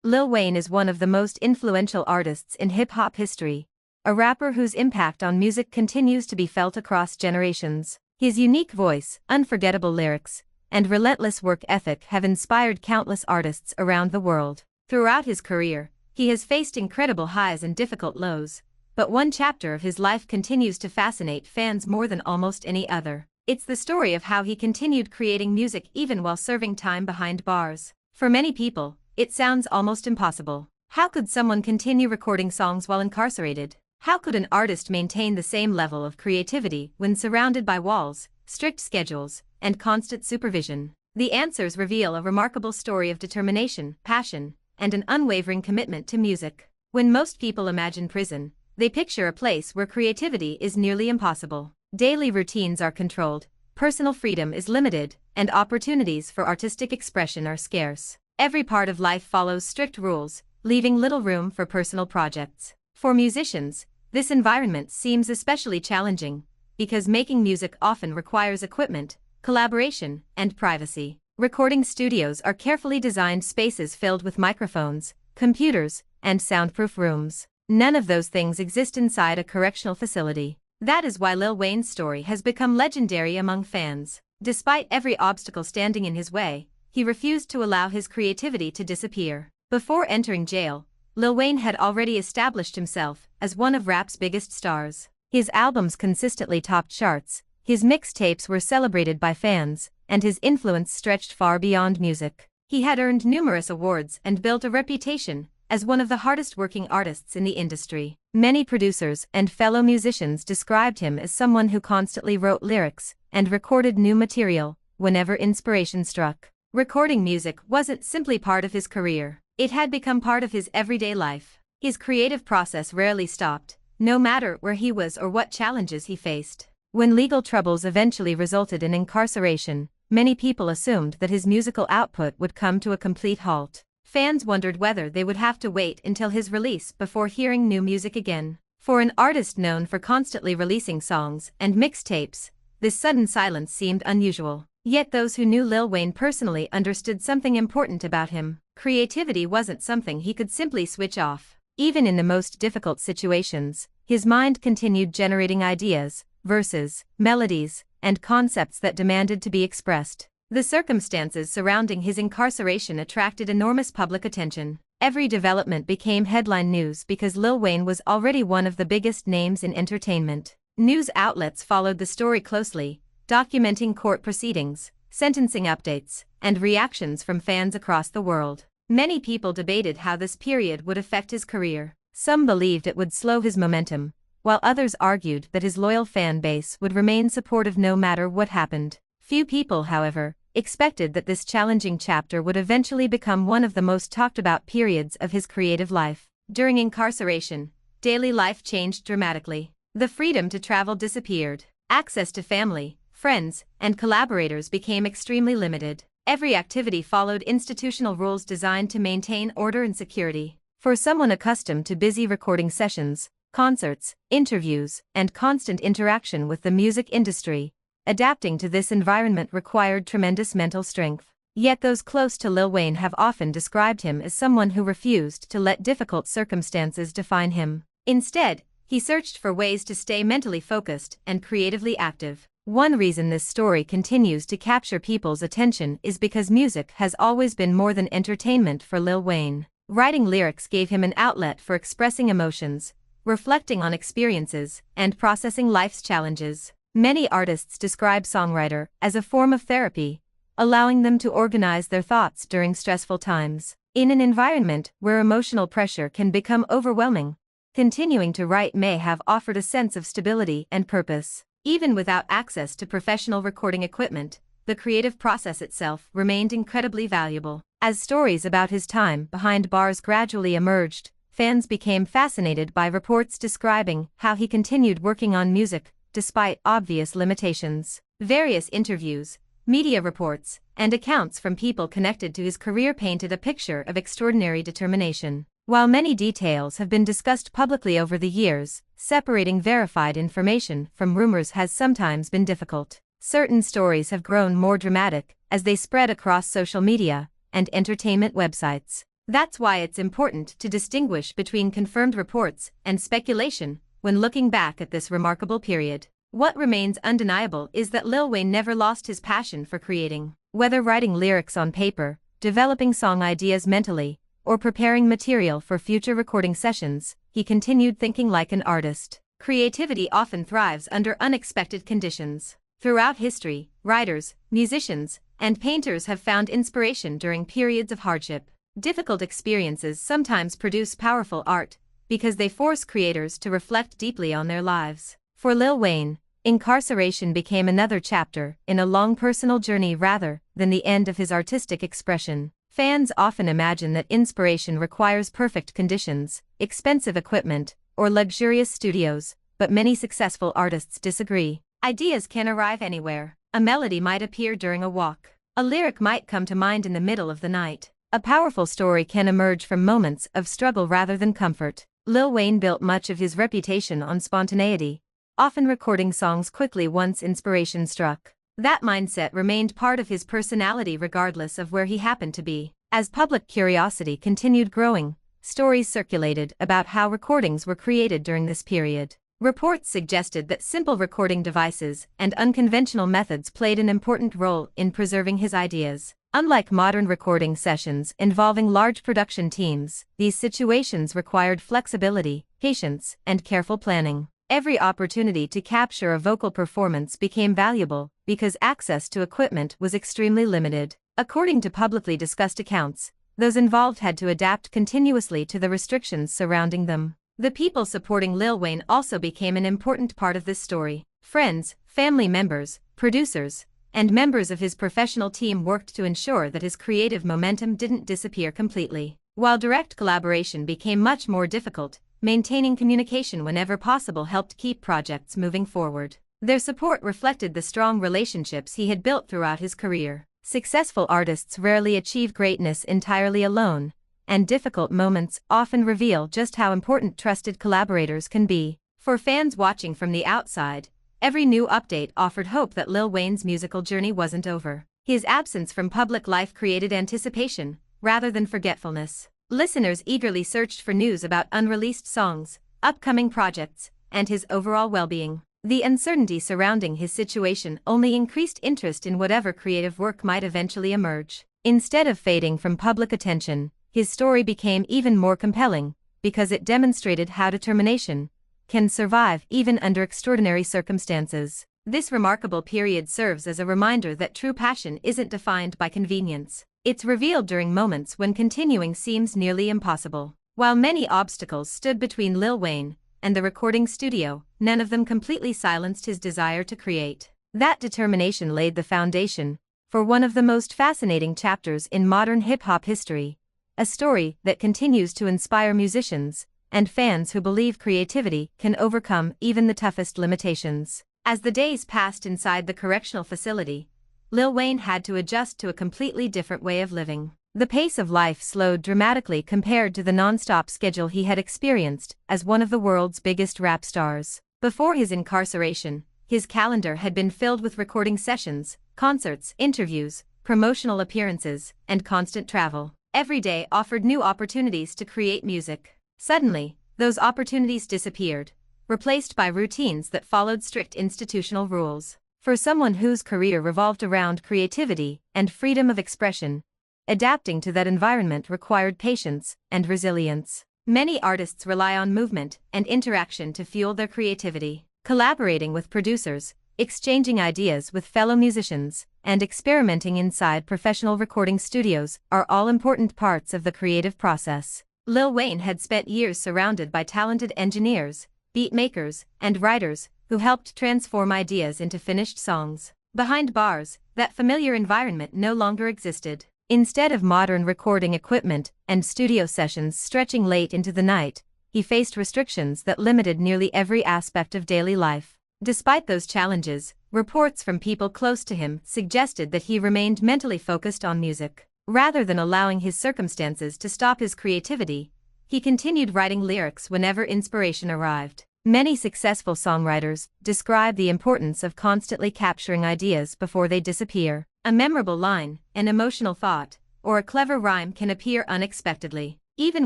Lil Wayne is one of the most influential artists in hip-hop history, a rapper whose impact on music continues to be felt across generations. His unique voice, unforgettable lyrics, and relentless work ethic have inspired countless artists around the world. Throughout his career, he has faced incredible highs and difficult lows, but one chapter of his life continues to fascinate fans more than almost any other. It's the story of how he continued creating music even while serving time behind bars. For many people, it sounds almost impossible. How could someone continue recording songs while incarcerated? How could an artist maintain the same level of creativity when surrounded by walls, strict schedules, and constant supervision? The answers reveal a remarkable story of determination, passion, and an unwavering commitment to music. When most people imagine prison, they picture a place where creativity is nearly impossible. Daily routines are controlled, personal freedom is limited, and opportunities for artistic expression are scarce. Every part of life follows strict rules, leaving little room for personal projects. For musicians, this environment seems especially challenging, because making music often requires equipment, collaboration, and privacy. Recording studios are carefully designed spaces filled with microphones, computers, and soundproof rooms. None of those things exist inside a correctional facility. That is why Lil Wayne's story has become legendary among fans. Despite every obstacle standing in his way, he refused to allow his creativity to disappear. Before entering jail, Lil Wayne had already established himself as one of rap's biggest stars. His albums consistently topped charts, his mixtapes were celebrated by fans, and his influence stretched far beyond music. He had earned numerous awards and built a reputation as one of the hardest-working artists in the industry. Many producers and fellow musicians described him as someone who constantly wrote lyrics and recorded new material whenever inspiration struck. Recording music wasn't simply part of his career, it had become part of his everyday life. His creative process rarely stopped, no matter where he was or what challenges he faced. When legal troubles eventually resulted in incarceration, many people assumed that his musical output would come to a complete halt. Fans wondered whether they would have to wait until his release before hearing new music again. For an artist known for constantly releasing songs and mixtapes, this sudden silence seemed unusual. Yet those who knew Lil Wayne personally understood something important about him. Creativity wasn't something he could simply switch off. Even in the most difficult situations, his mind continued generating ideas, verses, melodies, and concepts that demanded to be expressed. The circumstances surrounding his incarceration attracted enormous public attention. Every development became headline news because Lil Wayne was already one of the biggest names in entertainment. News outlets followed the story closely, documenting court proceedings, sentencing updates, and reactions from fans across the world. Many people debated how this period would affect his career. Some believed it would slow his momentum, while others argued that his loyal fan base would remain supportive no matter what happened. Few people, however, expected that this challenging chapter would eventually become one of the most talked about periods of his creative life. During incarceration, daily life changed dramatically. The freedom to travel disappeared. Access to family, friends, and collaborators became extremely limited. Every activity followed institutional rules designed to maintain order and security. For someone accustomed to busy recording sessions, concerts, interviews, and constant interaction with the music industry, adapting to this environment required tremendous mental strength. Yet those close to Lil Wayne have often described him as someone who refused to let difficult circumstances define him. Instead, he searched for ways to stay mentally focused and creatively active. One reason this story continues to capture people's attention is because music has always been more than entertainment for Lil Wayne. Writing lyrics gave him an outlet for expressing emotions, reflecting on experiences, and processing life's challenges. Many artists describe songwriter as a form of therapy, allowing them to organize their thoughts during stressful times. In an environment where emotional pressure can become overwhelming, continuing to write may have offered a sense of stability and purpose. Even without access to professional recording equipment, the creative process itself remained incredibly valuable. As stories about his time behind bars gradually emerged, fans became fascinated by reports describing how he continued working on music despite obvious limitations. Various interviews, media reports, and accounts from people connected to his career painted a picture of extraordinary determination. While many details have been discussed publicly over the years, separating verified information from rumors has sometimes been difficult. Certain stories have grown more dramatic as they spread across social media and entertainment websites. That's why it's important to distinguish between confirmed reports and speculation when looking back at this remarkable period. What remains undeniable is that Lil Wayne never lost his passion for creating. Whether writing lyrics on paper, developing song ideas mentally, or preparing material for future recording sessions, he continued thinking like an artist. Creativity often thrives under unexpected conditions. Throughout history, writers, musicians, and painters have found inspiration during periods of hardship. Difficult experiences sometimes produce powerful art because they force creators to reflect deeply on their lives. For Lil Wayne, incarceration became another chapter in a long personal journey rather than the end of his artistic expression. Fans often imagine that inspiration requires perfect conditions, expensive equipment, or luxurious studios, but many successful artists disagree. Ideas can arrive anywhere. A melody might appear during a walk. A lyric might come to mind in the middle of the night. A powerful story can emerge from moments of struggle rather than comfort. Lil Wayne built much of his reputation on spontaneity, often recording songs quickly once inspiration struck. That mindset remained part of his personality regardless of where he happened to be. As public curiosity continued growing, stories circulated about how recordings were created during this period. Reports suggested that simple recording devices and unconventional methods played an important role in preserving his ideas. Unlike modern recording sessions involving large production teams, these situations required flexibility, patience, and careful planning. Every opportunity to capture a vocal performance became valuable because access to equipment was extremely limited. According to publicly discussed accounts, those involved had to adapt continuously to the restrictions surrounding them. The people supporting Lil Wayne also became an important part of this story. Friends, family members, producers, and members of his professional team worked to ensure that his creative momentum didn't disappear completely. While direct collaboration became much more difficult, maintaining communication whenever possible helped keep projects moving forward. Their support reflected the strong relationships he had built throughout his career. Successful artists rarely achieve greatness entirely alone, and difficult moments often reveal just how important trusted collaborators can be. For fans watching from the outside, every new update offered hope that Lil Wayne's musical journey wasn't over. His absence from public life created anticipation, rather than forgetfulness. Listeners eagerly searched for news about unreleased songs, upcoming projects, and his overall well-being. The uncertainty surrounding his situation only increased interest in whatever creative work might eventually emerge. Instead of fading from public attention, his story became even more compelling because it demonstrated how determination can survive even under extraordinary circumstances. This remarkable period serves as a reminder that true passion isn't defined by convenience. It's revealed during moments when continuing seems nearly impossible. While many obstacles stood between Lil Wayne and the recording studio, none of them completely silenced his desire to create. That determination laid the foundation for one of the most fascinating chapters in modern hip-hop history, a story that continues to inspire musicians and fans who believe creativity can overcome even the toughest limitations. As the days passed inside the correctional facility, Lil Wayne had to adjust to a completely different way of living. The pace of life slowed dramatically compared to the non-stop schedule he had experienced as one of the world's biggest rap stars. Before his incarceration, his calendar had been filled with recording sessions, concerts, interviews, promotional appearances, and constant travel. Every day offered new opportunities to create music. Suddenly, those opportunities disappeared, replaced by routines that followed strict institutional rules. For someone whose career revolved around creativity and freedom of expression, adapting to that environment required patience and resilience. Many artists rely on movement and interaction to fuel their creativity. Collaborating with producers, exchanging ideas with fellow musicians, and experimenting inside professional recording studios are all important parts of the creative process. Lil Wayne had spent years surrounded by talented engineers, beat makers, and writers who helped transform ideas into finished songs. Behind bars, that familiar environment no longer existed. Instead of modern recording equipment and studio sessions stretching late into the night, he faced restrictions that limited nearly every aspect of daily life. Despite those challenges, reports from people close to him suggested that he remained mentally focused on music. Rather than allowing his circumstances to stop his creativity, he continued writing lyrics whenever inspiration arrived. Many successful songwriters describe the importance of constantly capturing ideas before they disappear. A memorable line, an emotional thought, or a clever rhyme can appear unexpectedly, even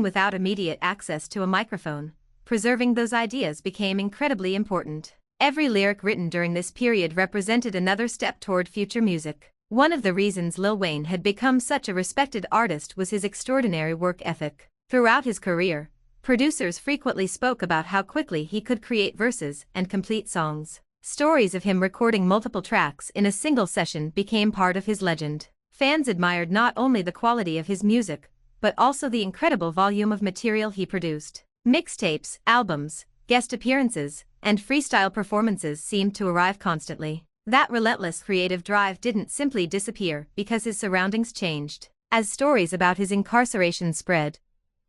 without immediate access to a microphone. Preserving those ideas became incredibly important. Every lyric written during this period represented another step toward future music. One of the reasons Lil Wayne had become such a respected artist was his extraordinary work ethic. Throughout his career, producers frequently spoke about how quickly he could create verses and complete songs. Stories of him recording multiple tracks in a single session became part of his legend. Fans admired not only the quality of his music, but also the incredible volume of material he produced. Mixtapes, albums, guest appearances, and freestyle performances seemed to arrive constantly. That relentless creative drive didn't simply disappear because his surroundings changed. As stories about his incarceration spread,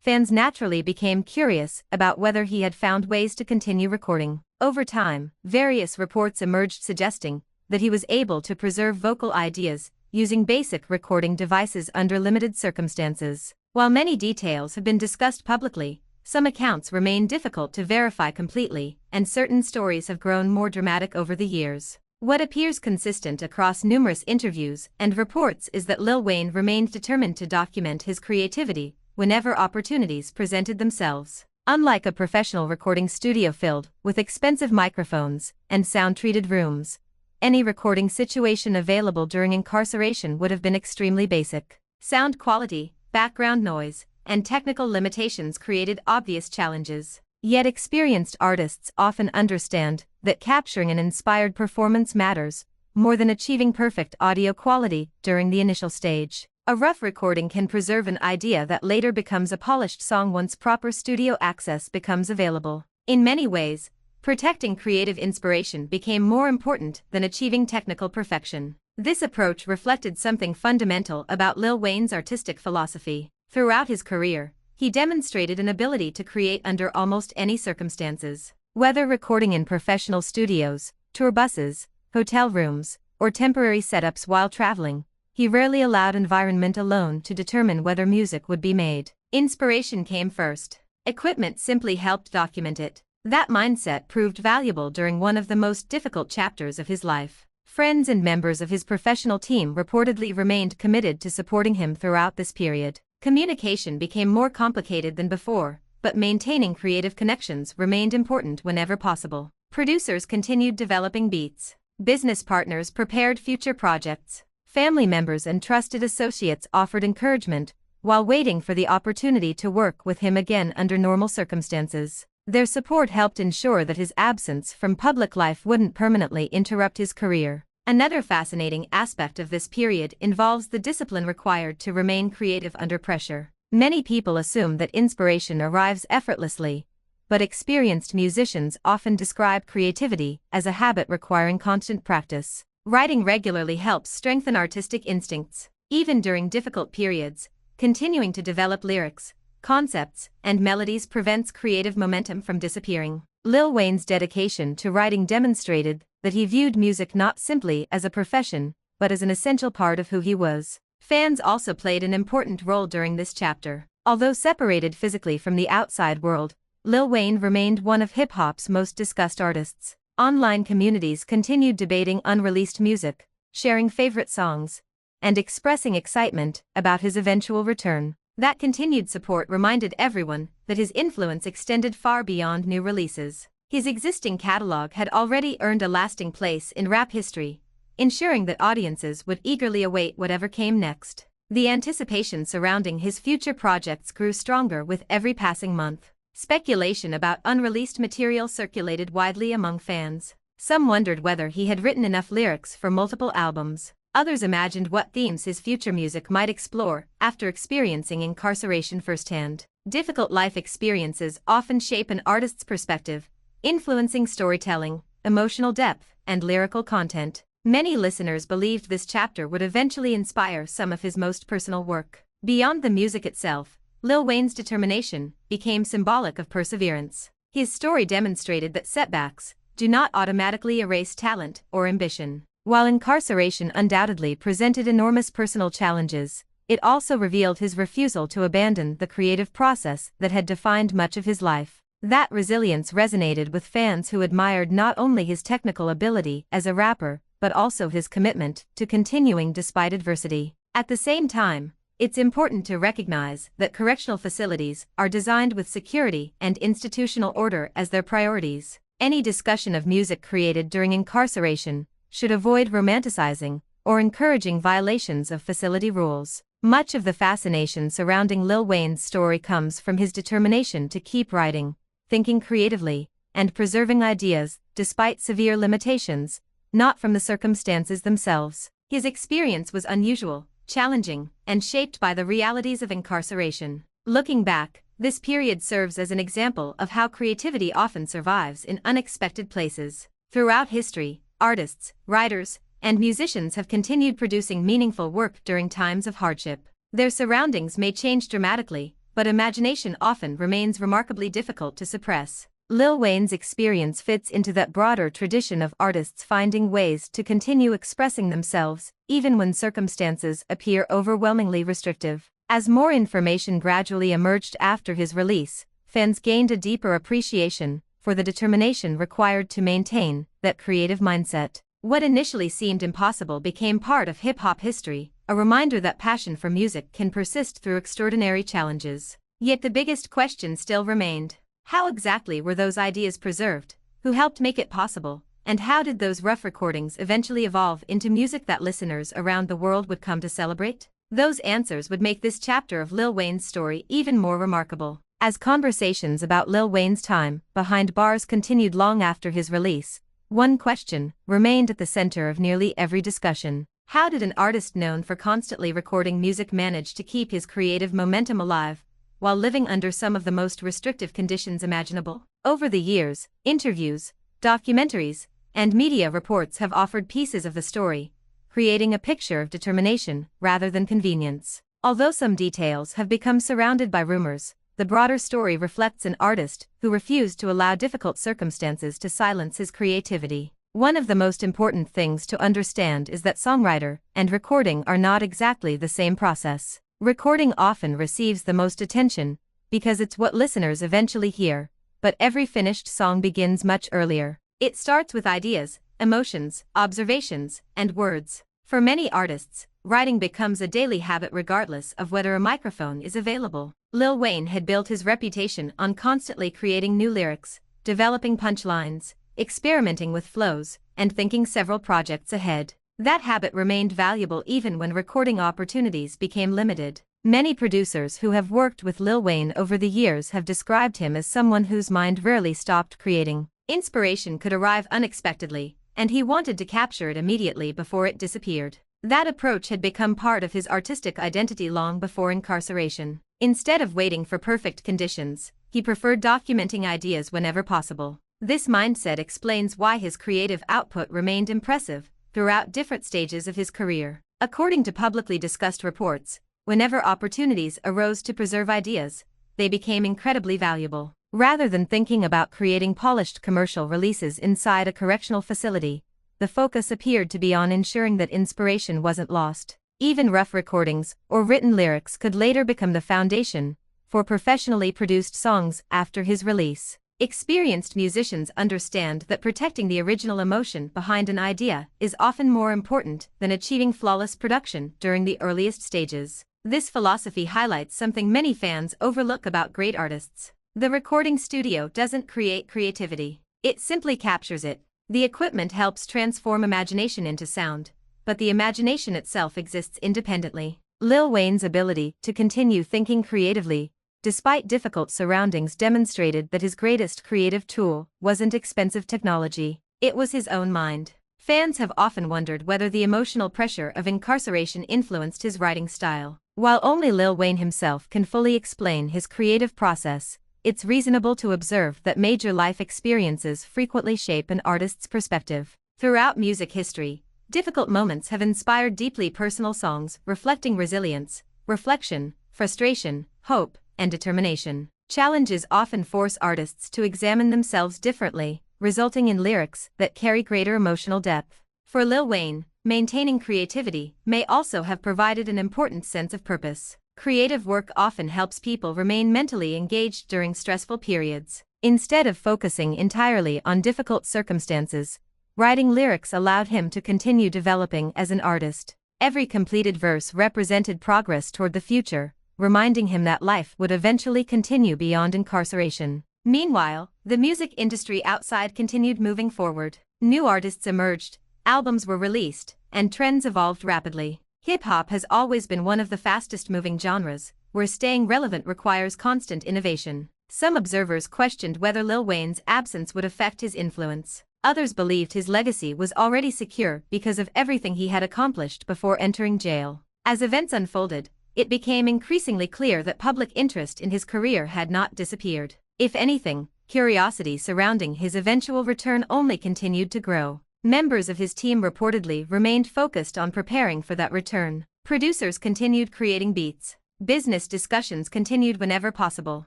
fans naturally became curious about whether he had found ways to continue recording. Over time, various reports emerged suggesting that he was able to preserve vocal ideas using basic recording devices under limited circumstances. While many details have been discussed publicly, some accounts remain difficult to verify completely, and certain stories have grown more dramatic over the years. What appears consistent across numerous interviews and reports is that Lil Wayne remained determined to document his creativity whenever opportunities presented themselves. Unlike a professional recording studio filled with expensive microphones and sound-treated rooms, any recording situation available during incarceration would have been extremely basic. Sound quality, background noise, and technical limitations created obvious challenges. Yet experienced artists often understand that capturing an inspired performance matters more than achieving perfect audio quality during the initial stage. A rough recording can preserve an idea that later becomes a polished song once proper studio access becomes available. In many ways, protecting creative inspiration became more important than achieving technical perfection. This approach reflected something fundamental about Lil Wayne's artistic philosophy. Throughout his career, he demonstrated an ability to create under almost any circumstances. Whether recording in professional studios, tour buses, hotel rooms, or temporary setups while traveling, he rarely allowed environment alone to determine whether music would be made. Inspiration came first. Equipment simply helped document it. That mindset proved valuable during one of the most difficult chapters of his life. Friends and members of his professional team reportedly remained committed to supporting him throughout this period. Communication became more complicated than before, but maintaining creative connections remained important whenever possible. Producers continued developing beats. Business partners prepared future projects. Family members and trusted associates offered encouragement, while waiting for the opportunity to work with him again under normal circumstances. Their support helped ensure that his absence from public life wouldn't permanently interrupt his career. Another fascinating aspect of this period involves the discipline required to remain creative under pressure. Many people assume that inspiration arrives effortlessly, but experienced musicians often describe creativity as a habit requiring constant practice. Writing regularly helps strengthen artistic instincts. Even during difficult periods, continuing to develop lyrics, concepts, and melodies prevents creative momentum from disappearing. Lil Wayne's dedication to writing demonstrated that he viewed music not simply as a profession, but as an essential part of who he was. Fans also played an important role during this chapter. Although separated physically from the outside world, Lil Wayne remained one of hip-hop's most discussed artists. Online communities continued debating unreleased music, sharing favorite songs, and expressing excitement about his eventual return. That continued support reminded everyone that his influence extended far beyond new releases. His existing catalog had already earned a lasting place in rap history, ensuring that audiences would eagerly await whatever came next. The anticipation surrounding his future projects grew stronger with every passing month. Speculation about unreleased material circulated widely among fans. Some wondered whether he had written enough lyrics for multiple albums. Others imagined what themes his future music might explore after experiencing incarceration firsthand. Difficult life experiences often shape an artist's perspective, influencing storytelling, emotional depth, and lyrical content. Many listeners believed this chapter would eventually inspire some of his most personal work. Beyond the music itself, Lil Wayne's determination became symbolic of perseverance. His story demonstrated that setbacks do not automatically erase talent or ambition. While incarceration undoubtedly presented enormous personal challenges, it also revealed his refusal to abandon the creative process that had defined much of his life. That resilience resonated with fans who admired not only his technical ability as a rapper, but also his commitment to continuing despite adversity. At the same time, it's important to recognize that correctional facilities are designed with security and institutional order as their priorities. Any discussion of music created during incarceration should avoid romanticizing or encouraging violations of facility rules. Much of the fascination surrounding Lil Wayne's story comes from his determination to keep writing, thinking creatively, and preserving ideas despite severe limitations, not from the circumstances themselves. His experience was unusual, challenging, and shaped by the realities of incarceration. Looking back, this period serves as an example of how creativity often survives in unexpected places. Throughout history, artists, writers, and musicians have continued producing meaningful work during times of hardship. Their surroundings may change dramatically, but imagination often remains remarkably difficult to suppress. Lil Wayne's experience fits into that broader tradition of artists finding ways to continue expressing themselves, even when circumstances appear overwhelmingly restrictive. As more information gradually emerged after his release, fans gained a deeper appreciation for the determination required to maintain that creative mindset. What initially seemed impossible became part of hip-hop history, a reminder that passion for music can persist through extraordinary challenges. Yet the biggest question still remained. How exactly were those ideas preserved? Who helped make it possible? And how did those rough recordings eventually evolve into music that listeners around the world would come to celebrate? Those answers would make this chapter of Lil Wayne's story even more remarkable. As conversations about Lil Wayne's time behind bars continued long after his release, one question remained at the center of nearly every discussion. How did an artist known for constantly recording music manage to keep his creative momentum alive while living under some of the most restrictive conditions imaginable? Over the years, interviews, documentaries, and media reports have offered pieces of the story, creating a picture of determination rather than convenience. Although some details have become surrounded by rumors, the broader story reflects an artist who refused to allow difficult circumstances to silence his creativity. One of the most important things to understand is that songwriter and recording are not exactly the same process. Recording often receives the most attention because it's what listeners eventually hear, but every finished song begins much earlier. It starts with ideas, emotions, observations, and words. For many artists, writing becomes a daily habit regardless of whether a microphone is available. Lil Wayne had built his reputation on constantly creating new lyrics, developing punchlines, experimenting with flows, and thinking several projects ahead. That habit remained valuable even when recording opportunities became limited. Many producers who have worked with Lil Wayne over the years have described him as someone whose mind rarely stopped creating. Inspiration could arrive unexpectedly, and he wanted to capture it immediately before it disappeared. That approach had become part of his artistic identity long before incarceration. Instead of waiting for perfect conditions, he preferred documenting ideas whenever possible. This mindset explains why his creative output remained impressive throughout different stages of his career. According to publicly discussed reports, whenever opportunities arose to preserve ideas, they became incredibly valuable. Rather than thinking about creating polished commercial releases inside a correctional facility, the focus appeared to be on ensuring that inspiration wasn't lost. Even rough recordings or written lyrics could later become the foundation for professionally produced songs after his release. Experienced musicians understand that protecting the original emotion behind an idea is often more important than achieving flawless production during the earliest stages. This philosophy highlights something many fans overlook about great artists. The recording studio doesn't create creativity, it simply captures it. The equipment helps transform imagination into sound, but the imagination itself exists independently. Lil Wayne's ability to continue thinking creatively despite difficult surroundings demonstrated that his greatest creative tool wasn't expensive technology, it was his own mind. Fans have often wondered whether the emotional pressure of incarceration influenced his writing style. While only Lil Wayne himself can fully explain his creative process, it's reasonable to observe that major life experiences frequently shape an artist's perspective. Throughout music history, difficult moments have inspired deeply personal songs reflecting resilience, reflection, frustration, hope, and determination. Challenges often force artists to examine themselves differently, resulting in lyrics that carry greater emotional depth. For Lil Wayne, maintaining creativity may also have provided an important sense of purpose. Creative work often helps people remain mentally engaged during stressful periods. Instead of focusing entirely on difficult circumstances, writing lyrics allowed him to continue developing as an artist. Every completed verse represented progress toward the future, reminding him that life would eventually continue beyond incarceration. Meanwhile, the music industry outside continued moving forward. New artists emerged, albums were released, and trends evolved rapidly. Hip-hop has always been one of the fastest-moving genres, where staying relevant requires constant innovation. Some observers questioned whether Lil Wayne's absence would affect his influence. Others believed his legacy was already secure because of everything he had accomplished before entering jail. As events unfolded, it became increasingly clear that public interest in his career had not disappeared. If anything, curiosity surrounding his eventual return only continued to grow. Members of his team reportedly remained focused on preparing for that return. Producers continued creating beats. Business discussions continued whenever possible.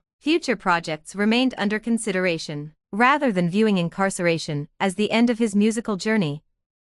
Future projects remained under consideration. Rather than viewing incarceration as the end of his musical journey,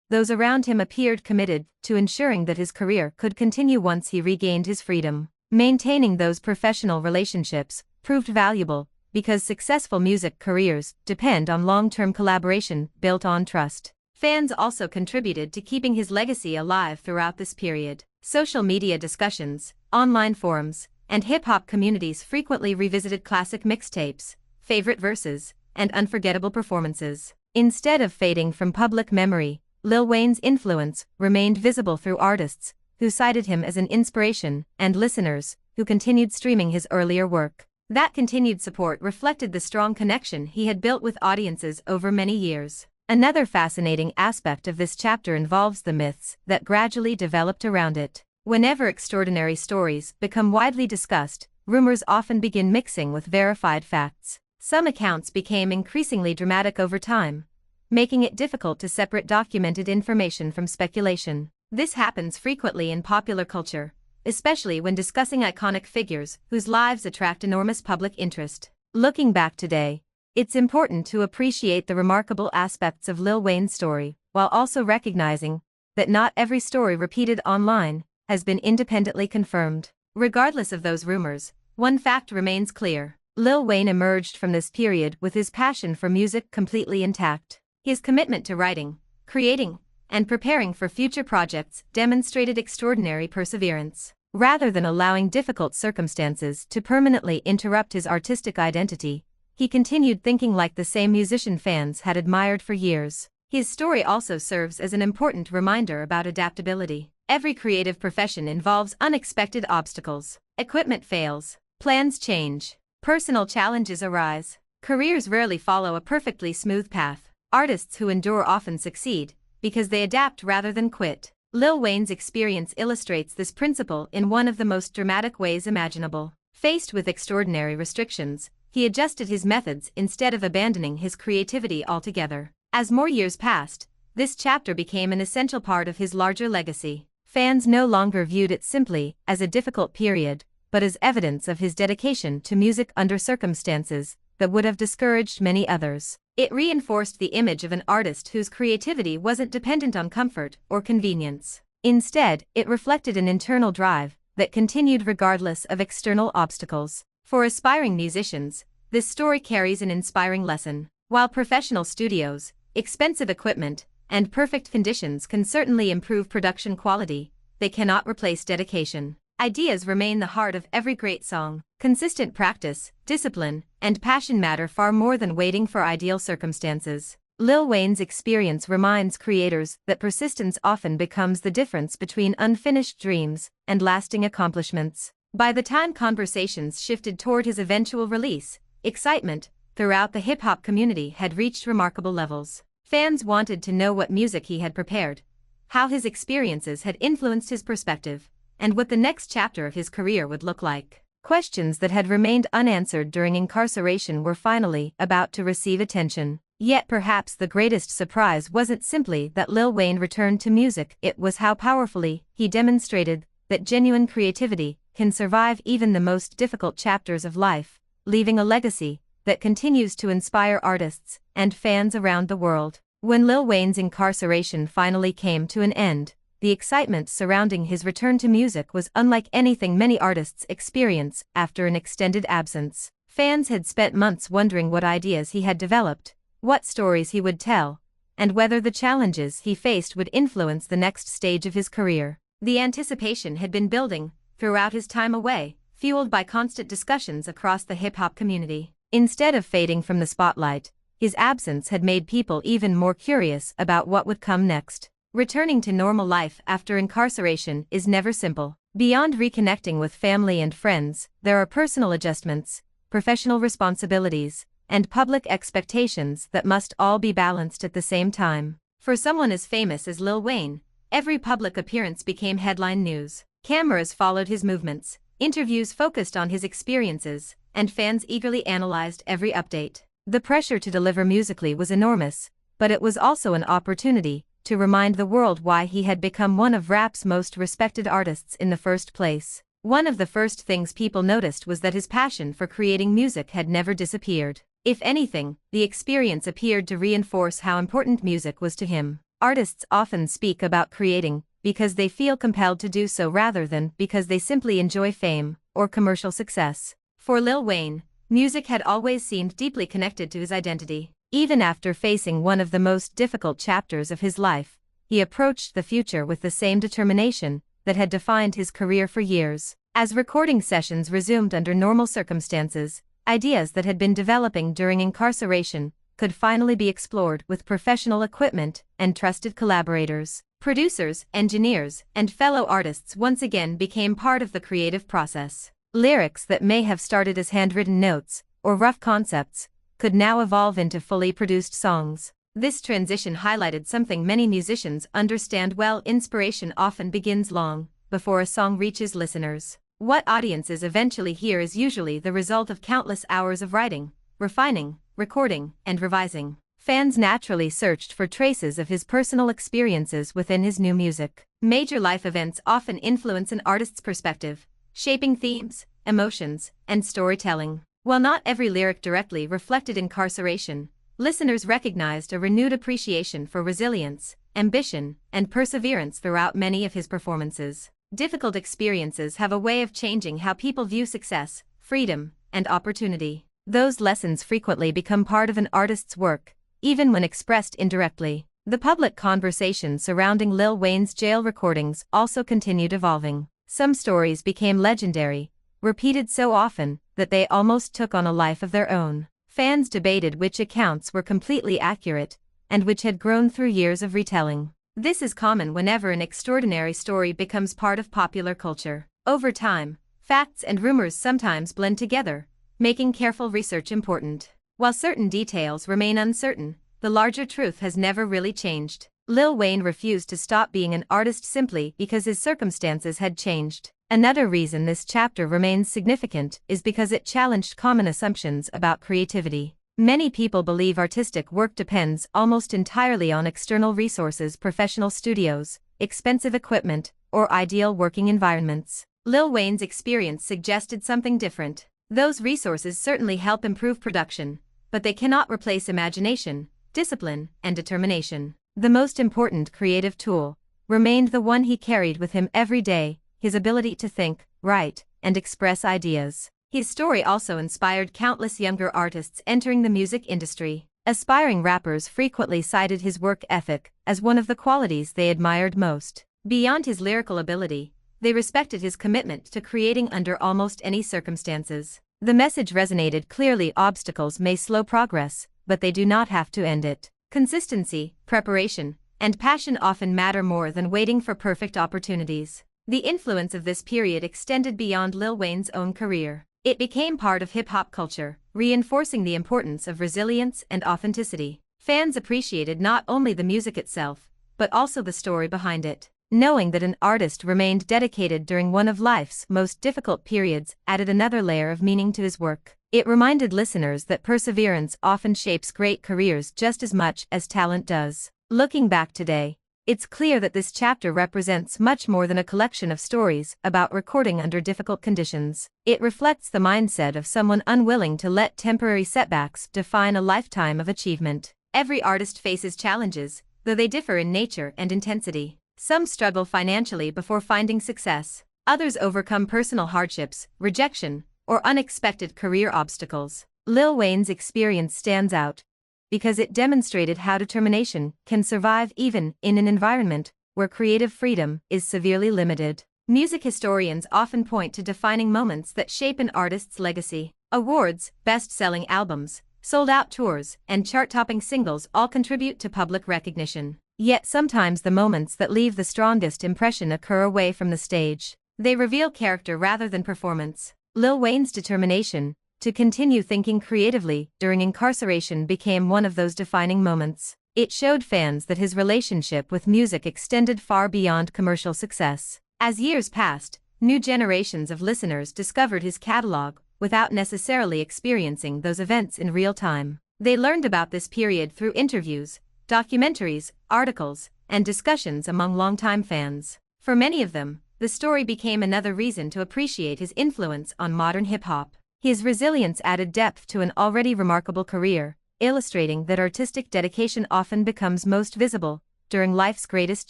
those around him appeared committed to ensuring that his career could continue once he regained his freedom. Maintaining those professional relationships proved valuable because successful music careers depend on long-term collaboration built on trust. Fans also contributed to keeping his legacy alive throughout this period. Social media discussions, online forums, and hip-hop communities frequently revisited classic mixtapes, favorite verses, and unforgettable performances. Instead of fading from public memory, Lil Wayne's influence remained visible through artists who cited him as an inspiration and listeners who continued streaming his earlier work. That continued support reflected the strong connection he had built with audiences over many years. Another fascinating aspect of this chapter involves the myths that gradually developed around it. Whenever extraordinary stories become widely discussed, rumors often begin mixing with verified facts. Some accounts became increasingly dramatic over time, making it difficult to separate documented information from speculation. This happens frequently in popular culture, especially when discussing iconic figures whose lives attract enormous public interest. Looking back today, it's important to appreciate the remarkable aspects of Lil Wayne's story, while also recognizing that not every story repeated online has been independently confirmed. Regardless of those rumors, one fact remains clear. Lil Wayne emerged from this period with his passion for music completely intact. His commitment to writing, creating, and preparing for future projects demonstrated extraordinary perseverance. Rather than allowing difficult circumstances to permanently interrupt his artistic identity, he continued thinking like the same musician fans had admired for years. His story also serves as an important reminder about adaptability. Every creative profession involves unexpected obstacles. Equipment fails, plans change, personal challenges arise. Careers rarely follow a perfectly smooth path. Artists who endure often succeed because they adapt rather than quit. Lil Wayne's experience illustrates this principle in one of the most dramatic ways imaginable. Faced with extraordinary restrictions, he adjusted his methods instead of abandoning his creativity altogether. As more years passed, this chapter became an essential part of his larger legacy. Fans no longer viewed it simply as a difficult period, but as evidence of his dedication to music under circumstances that would have discouraged many others. It reinforced the image of an artist whose creativity wasn't dependent on comfort or convenience. Instead, it reflected an internal drive that continued regardless of external obstacles. For aspiring musicians, this story carries an inspiring lesson. While professional studios, expensive equipment, and perfect conditions can certainly improve production quality, they cannot replace dedication. Ideas remain the heart of every great song. Consistent practice, discipline, and passion matter far more than waiting for ideal circumstances. Lil Wayne's experience reminds creators that persistence often becomes the difference between unfinished dreams and lasting accomplishments. By the time conversations shifted toward his eventual release, excitement throughout the hip-hop community had reached remarkable levels. Fans wanted to know what music he had prepared, how his experiences had influenced his perspective, and what the next chapter of his career would look like. Questions that had remained unanswered during incarceration were finally about to receive attention. Yet perhaps the greatest surprise wasn't simply that Lil Wayne returned to music, it was how powerfully he demonstrated that genuine creativity can survive even the most difficult chapters of life, leaving a legacy that continues to inspire artists and fans around the world. When Lil Wayne's incarceration finally came to an end, the excitement surrounding his return to music was unlike anything many artists experience after an extended absence. Fans had spent months wondering what ideas he had developed, what stories he would tell, and whether the challenges he faced would influence the next stage of his career. The anticipation had been building throughout his time away, fueled by constant discussions across the hip-hop community. Instead of fading from the spotlight, his absence had made people even more curious about what would come next. Returning to normal life after incarceration is never simple. Beyond reconnecting with family and friends, there are personal adjustments, professional responsibilities, and public expectations that must all be balanced at the same time. For someone as famous as Lil Wayne, every public appearance became headline news. Cameras followed his movements, interviews focused on his experiences, and fans eagerly analyzed every update. The pressure to deliver musically was enormous, but it was also an opportunity to remind the world why he had become one of rap's most respected artists in the first place. One of the first things people noticed was that his passion for creating music had never disappeared. If anything, the experience appeared to reinforce how important music was to him. Artists often speak about creating because they feel compelled to do so rather than because they simply enjoy fame or commercial success. For Lil Wayne, music had always seemed deeply connected to his identity. Even after facing one of the most difficult chapters of his life, he approached the future with the same determination that had defined his career for years. As recording sessions resumed under normal circumstances, ideas that had been developing during incarceration could finally be explored with professional equipment and trusted collaborators. Producers, engineers, and fellow artists once again became part of the creative process. Lyrics that may have started as handwritten notes or rough concepts could now evolve into fully produced songs. This transition highlighted something many musicians understand well: inspiration often begins long before a song reaches listeners. What audiences eventually hear is usually the result of countless hours of writing, refining, recording, and revising. Fans naturally searched for traces of his personal experiences within his new music. Major life events often influence an artist's perspective, shaping themes, emotions, and storytelling. While not every lyric directly reflected incarceration, listeners recognized a renewed appreciation for resilience, ambition, and perseverance throughout many of his performances. Difficult experiences have a way of changing how people view success, freedom, and opportunity. Those lessons frequently become part of an artist's work, even when expressed indirectly. The public conversation surrounding Lil Wayne's jail recordings also continued evolving. Some stories became legendary, repeated so often that they almost took on a life of their own. Fans debated which accounts were completely accurate and which had grown through years of retelling. This is common whenever an extraordinary story becomes part of popular culture. Over time, facts and rumors sometimes blend together, making careful research important. While certain details remain uncertain, the larger truth has never really changed. Lil Wayne refused to stop being an artist simply because his circumstances had changed. Another reason this chapter remains significant is because it challenged common assumptions about creativity. Many people believe artistic work depends almost entirely on external resources: professional studios, expensive equipment, or ideal working environments. Lil Wayne's experience suggested something different. Those resources certainly help improve production, but they cannot replace imagination, discipline, and determination. The most important creative tool remained the one he carried with him every day: his ability to think, write, and express ideas. His story also inspired countless younger artists entering the music industry. Aspiring rappers frequently cited his work ethic as one of the qualities they admired most. Beyond his lyrical ability, they respected his commitment to creating under almost any circumstances. The message resonated clearly: obstacles may slow progress, but they do not have to end it. Consistency, preparation, and passion often matter more than waiting for perfect opportunities. The influence of this period extended beyond Lil Wayne's own career. It became part of hip-hop culture, reinforcing the importance of resilience and authenticity. Fans appreciated not only the music itself, but also the story behind it. Knowing that an artist remained dedicated during one of life's most difficult periods added another layer of meaning to his work. It reminded listeners that perseverance often shapes great careers just as much as talent does. Looking back today, it's clear that this chapter represents much more than a collection of stories about recording under difficult conditions. It reflects the mindset of someone unwilling to let temporary setbacks define a lifetime of achievement. Every artist faces challenges, though they differ in nature and intensity. Some struggle financially before finding success. Others overcome personal hardships, rejection, or unexpected career obstacles. Lil Wayne's experience stands out because it demonstrated how determination can survive even in an environment where creative freedom is severely limited. Music historians often point to defining moments that shape an artist's legacy. Awards, best-selling albums, sold-out tours, and chart-topping singles all contribute to public recognition. Yet sometimes the moments that leave the strongest impression occur away from the stage. They reveal character rather than performance. Lil Wayne's determination to continue thinking creatively during incarceration became one of those defining moments. It showed fans that his relationship with music extended far beyond commercial success. As years passed, new generations of listeners discovered his catalog without necessarily experiencing those events in real time. They learned about this period through interviews, documentaries, articles, and discussions among longtime fans. For many of them, the story became another reason to appreciate his influence on modern hip-hop. His resilience added depth to an already remarkable career, illustrating that artistic dedication often becomes most visible during life's greatest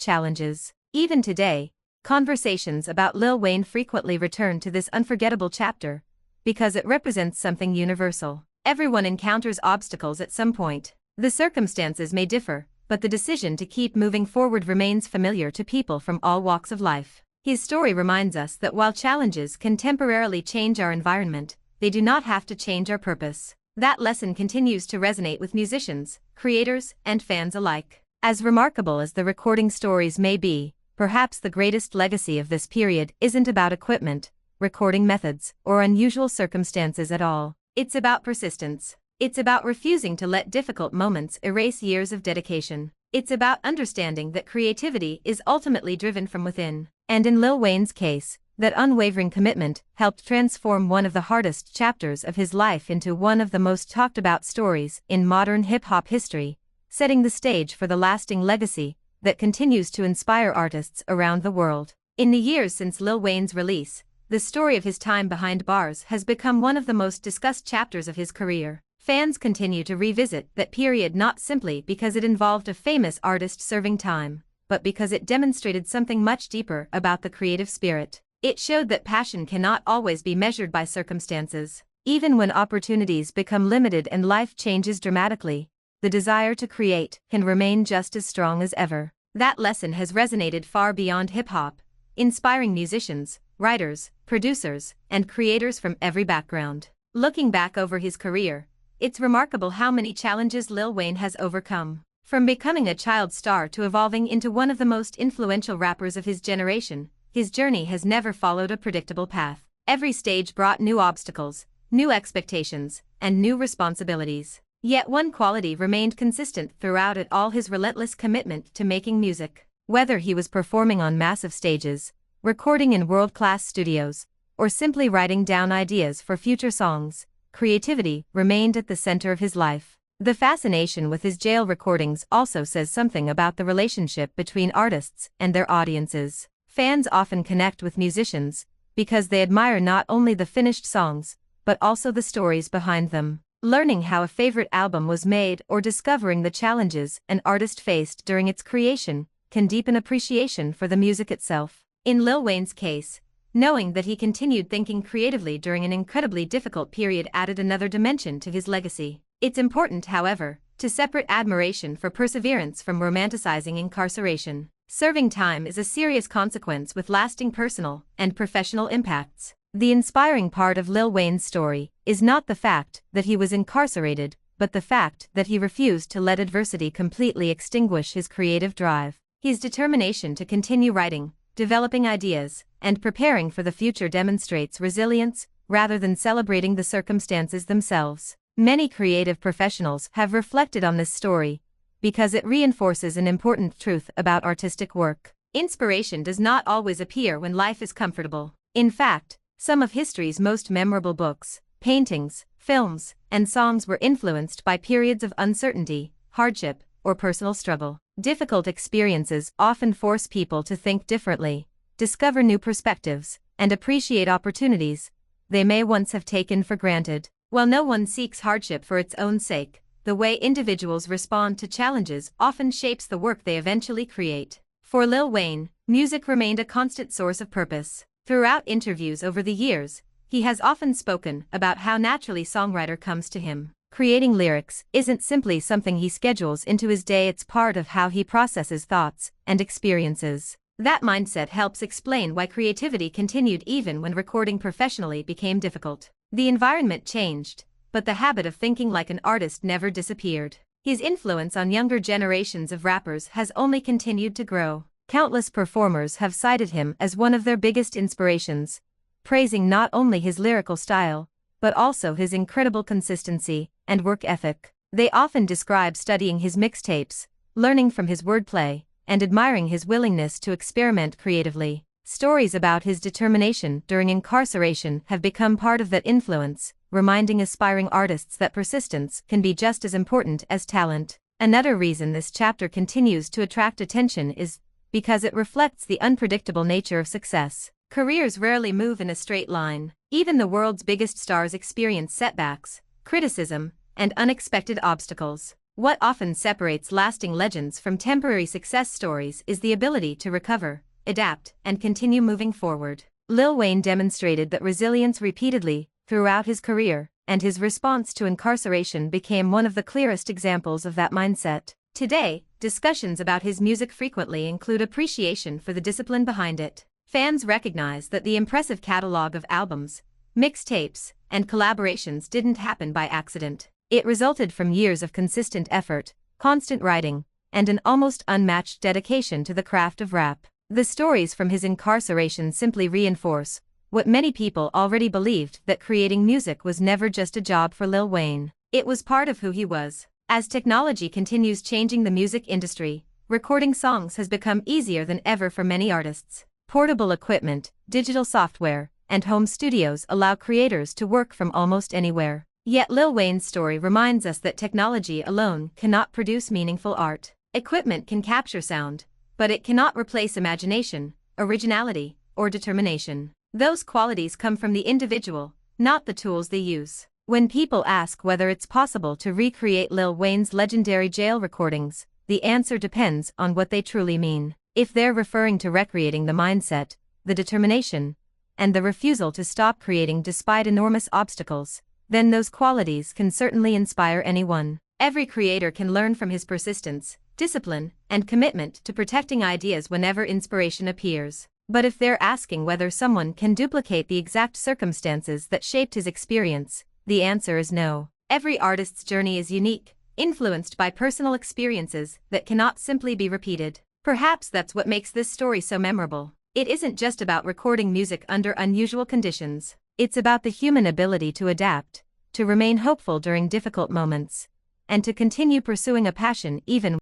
challenges. Even today, conversations about Lil Wayne frequently return to this unforgettable chapter because it represents something universal. Everyone encounters obstacles at some point. The circumstances may differ, but the decision to keep moving forward remains familiar to people from all walks of life. His story reminds us that while challenges can temporarily change our environment, they do not have to change our purpose. That lesson continues to resonate with musicians, creators, and fans alike. As remarkable as the recording stories may be, perhaps the greatest legacy of this period isn't about equipment, recording methods, or unusual circumstances at all. It's about persistence. It's about refusing to let difficult moments erase years of dedication. It's about understanding that creativity is ultimately driven from within. And in Lil Wayne's case, that unwavering commitment helped transform one of the hardest chapters of his life into one of the most talked about stories in modern hip-hop history, setting the stage for the lasting legacy that continues to inspire artists around the world. In the years since Lil Wayne's release, the story of his time behind bars has become one of the most discussed chapters of his career. Fans continue to revisit that period not simply because it involved a famous artist serving time, but because it demonstrated something much deeper about the creative spirit. It showed that passion cannot always be measured by circumstances. Even when opportunities become limited and life changes dramatically, the desire to create can remain just as strong as ever. That lesson has resonated far beyond hip-hop, inspiring musicians, writers, producers, and creators from every background. Looking back over his career, it's remarkable how many challenges Lil Wayne has overcome. From becoming a child star to evolving into one of the most influential rappers of his generation, his journey has never followed a predictable path. Every stage brought new obstacles, new expectations, and new responsibilities. Yet one quality remained consistent throughout it all: his relentless commitment to making music. Whether he was performing on massive stages, recording in world-class studios, or simply writing down ideas for future songs, creativity remained at the center of his life. The fascination with his jail recordings also says something about the relationship between artists and their audiences. Fans often connect with musicians because they admire not only the finished songs, but also the stories behind them. Learning how a favorite album was made or discovering the challenges an artist faced during its creation can deepen appreciation for the music itself. In Lil Wayne's case, knowing that he continued thinking creatively during an incredibly difficult period added another dimension to his legacy. It's important, however, to separate admiration for perseverance from romanticizing incarceration. Serving time is a serious consequence with lasting personal and professional impacts. The inspiring part of Lil Wayne's story is not the fact that he was incarcerated, but the fact that he refused to let adversity completely extinguish his creative drive. His determination to continue writing, developing ideas, and preparing for the future demonstrates resilience rather than celebrating the circumstances themselves. Many creative professionals have reflected on this story because it reinforces an important truth about artistic work. Inspiration does not always appear when life is comfortable. In fact, some of history's most memorable books, paintings, films, and songs were influenced by periods of uncertainty, hardship, or personal struggle. Difficult experiences often force people to think differently, discover new perspectives, and appreciate opportunities they may once have taken for granted. While no one seeks hardship for its own sake, the way individuals respond to challenges often shapes the work they eventually create. For Lil Wayne, music remained a constant source of purpose. Throughout interviews over the years, he has often spoken about how naturally songwriter comes to him. Creating lyrics isn't simply something he schedules into his day, it's part of how he processes thoughts and experiences. That mindset helps explain why creativity continued even when recording professionally became difficult. The environment changed, but the habit of thinking like an artist never disappeared. His influence on younger generations of rappers has only continued to grow. Countless performers have cited him as one of their biggest inspirations, praising not only his lyrical style, but also his incredible consistency and work ethic. They often describe studying his mixtapes, learning from his wordplay, and admiring his willingness to experiment creatively. Stories about his determination during incarceration have become part of that influence, reminding aspiring artists that persistence can be just as important as talent. Another reason this chapter continues to attract attention is because it reflects the unpredictable nature of success. Careers rarely move in a straight line. Even the world's biggest stars experience setbacks, criticism, and unexpected obstacles. What often separates lasting legends from temporary success stories is the ability to recover, adapt, and continue moving forward. Lil Wayne demonstrated that resilience repeatedly throughout his career, and his response to incarceration became one of the clearest examples of that mindset. Today, discussions about his music frequently include appreciation for the discipline behind it. Fans recognize that the impressive catalog of albums, mixtapes, and collaborations didn't happen by accident. It resulted from years of consistent effort, constant writing, and an almost unmatched dedication to the craft of rap. The stories from his incarceration simply reinforce what many people already believed, that creating music was never just a job for Lil Wayne. It was part of who he was. As technology continues changing the music industry, recording songs has become easier than ever for many artists. Portable equipment, digital software, and home studios allow creators to work from almost anywhere. Yet Lil Wayne's story reminds us that technology alone cannot produce meaningful art. Equipment can capture sound, but it cannot replace imagination, originality, or determination. Those qualities come from the individual, not the tools they use. When people ask whether it's possible to recreate Lil Wayne's legendary jail recordings, the answer depends on what they truly mean. If they're referring to recreating the mindset, the determination, and the refusal to stop creating despite enormous obstacles, then those qualities can certainly inspire anyone. Every creator can learn from his persistence, discipline, and commitment to protecting ideas whenever inspiration appears. But if they're asking whether someone can duplicate the exact circumstances that shaped his experience, the answer is no. Every artist's journey is unique, influenced by personal experiences that cannot simply be repeated. Perhaps that's what makes this story so memorable. It isn't just about recording music under unusual conditions. It's about the human ability to adapt, to remain hopeful during difficult moments, and to continue pursuing a passion even